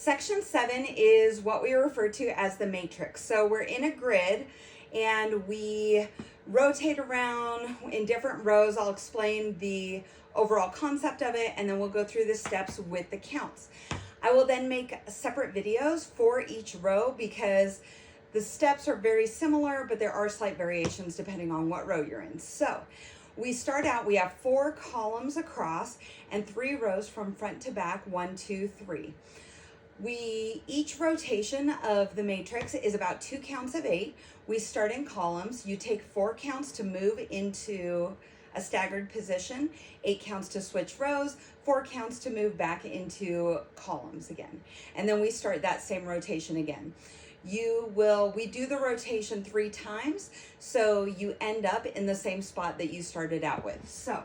Section 7 is what we refer to as the matrix. So we're in a grid and we rotate around in different rows. I'll explain the overall concept of it and then we'll go through the steps with the counts. I will then make separate videos for each row because the steps are very similar, but there are slight variations depending on what row you're in. So we start out, we have 4 columns across and 3 rows from front to back, 1, 2, 3. Each rotation of the matrix is about 2 counts of 8. We start in columns. You take 4 counts to move into a staggered position, 8 counts to switch rows, 4 counts to move back into columns again. And then we start that same rotation again. We do the rotation 3 times, so you end up in the same spot that you started out with. So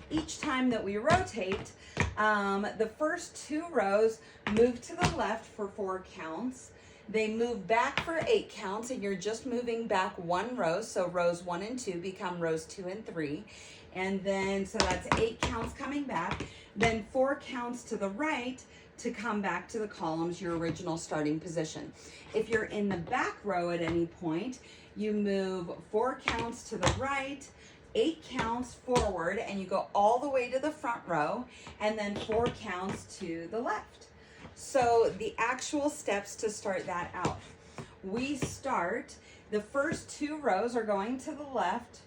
each time that we rotate, the first 2 rows move to the left for 4 counts. They move back for 8 counts, and you're just moving back 1 row. So rows 1 and 2 become rows 2 and 3. And then, so that's 8 counts coming back. Then 4 counts to the right to come back to the columns, your original starting position. If you're in the back row at any point, you move 4 counts to the right, 8 counts forward, and you go all the way to the front row, and then 4 counts to the left. So the actual steps to start that out. We start, the first 2 rows are going to the left,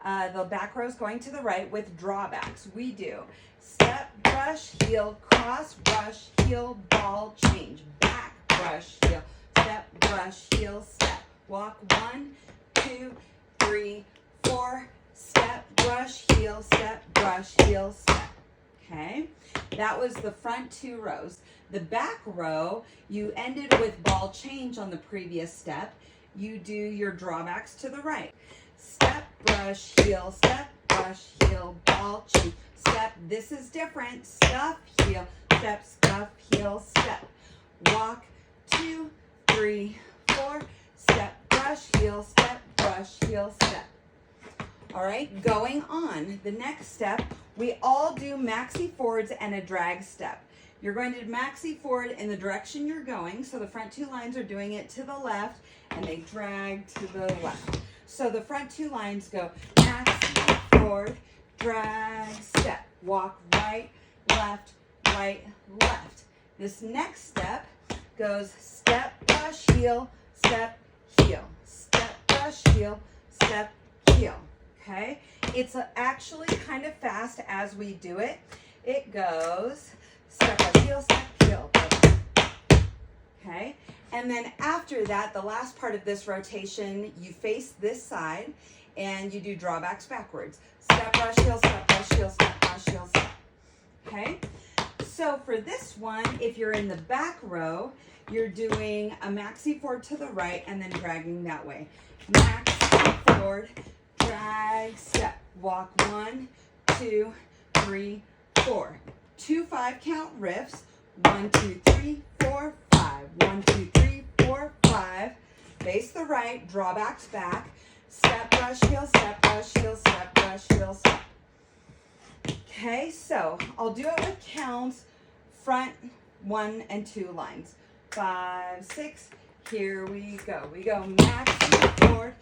the back row is going to the right with drawbacks. We do step, brush, heel, cross, brush, heel, ball, change, back, brush, heel, step, brush, heel, step, walk, 1, 2, 3, 4, step, brush, heel, step, brush, heel, step. Okay, that was the front 2 rows. The back row, you ended with ball change on the previous step. You do your drawbacks to the right. Step, brush, heel, step, brush, heel, ball, change, step. This is different. Scuff, heel, step, scuff, heel, step. Walk, 2, 3, 4, step, brush, heel, step, brush, heel, step. All right, going on. The next step, we all do maxi forwards and a drag step. You're going to maxi forward in the direction you're going. So the front 2 lines are doing it to the left and they drag to the left. So the front 2 lines go maxi forward, drag, step, walk right, left, right, left. This next step goes step, brush, heel, step, heel, step, brush, heel, step, heel. Okay, it's actually kind of fast as we do it. It goes step, brush, heel, step, heel. Okay, and then after that, the last part of this rotation, you face this side and you do drawbacks backwards. Step, brush, heel, step, brush, heel, step, brush, heel, step. Okay, so for this one, if you're in the back row, you're doing a maxi forward to the right and then dragging that way. Maxi forward, drag, step, walk, 1, 2, 3, 4. 2 5-count riffs. 1, 2, 3, 4, 5. 1, 2, 3, 4, 5. Face the right, drawbacks back. Step, brush, heel, step, brush, heel, step, brush, heel, step. Okay, so I'll do it with counts, front 1 and 2 lines. 5, 6, here we go. We go maxi forward,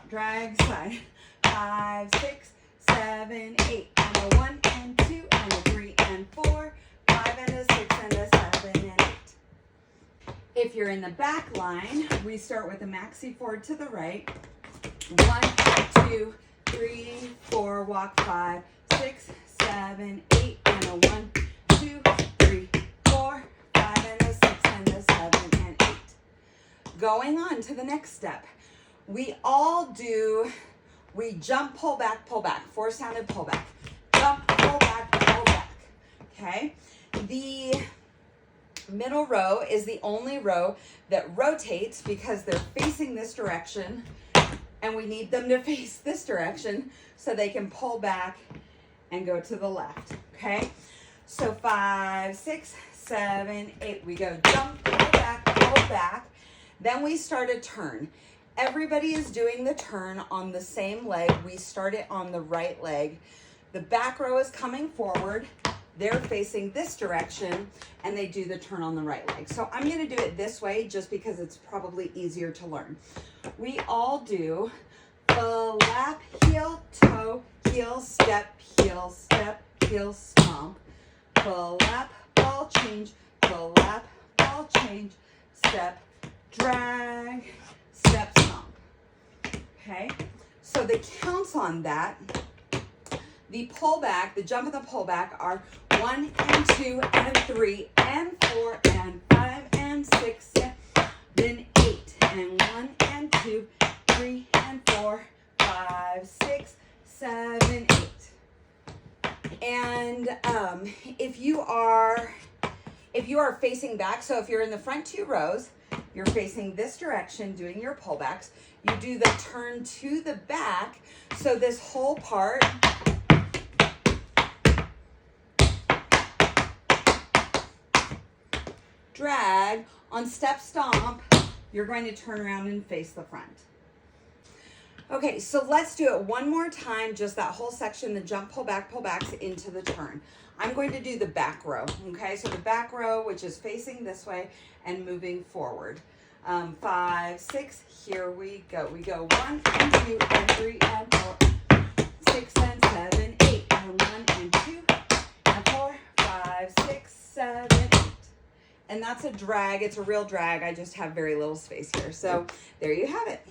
drag side. 5, 6, 7, 8, and a 1 and 2 and a 3 and 4, 5 and a 6 and a 7 and 8. If you're in the back line, we start with a maxi forward to the right. 1, 2, 3, 4, walk 5, 6, 7, 8, and a 1, 2, 3, 4, 5 and a 6 and a 7 and 8. Going on to the next step. We jump, pull back, 4-sounded pull back. Jump, pull back, pull back. Okay? The middle row is the only row that rotates because they're facing this direction and we need them to face this direction so they can pull back and go to the left. Okay? So 5, 6, 7, 8. We go jump, pull back. Then we start a turn. Everybody is doing the turn on the same leg. We start it on the right leg. The back row is coming forward. they're facing this direction and they do the turn on the right leg. So I'm going to do it this way just because it's probably easier to learn. We all do flap, heel, toe, heel, step, heel, stomp. Flap, ball change, flap, ball change, step, drag, step, stomp. Okay, so the counts on that, the pullback, the jump and the pullback are 1 and 2 and 3 and 4 and 5 and 6 and then 8 and 1 and 2, 3 and 4, 5, 6, 7, 8. And if you are facing back, so if you're in the front 2 rows, you're facing this direction doing your pullbacks, you do the turn to the back. So this whole part drag on step stomp, you're going to turn around and face the front. Okay, so let's do it one more time, just that whole section, the jump, pull back, pullbacks into the turn. I'm going to do the back row, okay? So the back row, which is facing this way and moving forward. 5, 6, here we go. We go 1 and 2 and 3 and 4, 6 and 7, 8, and 1 and 2 and 4, 5, 6, 7, 8. And that's a drag, it's a real drag. I just have very little space here. So there you have it.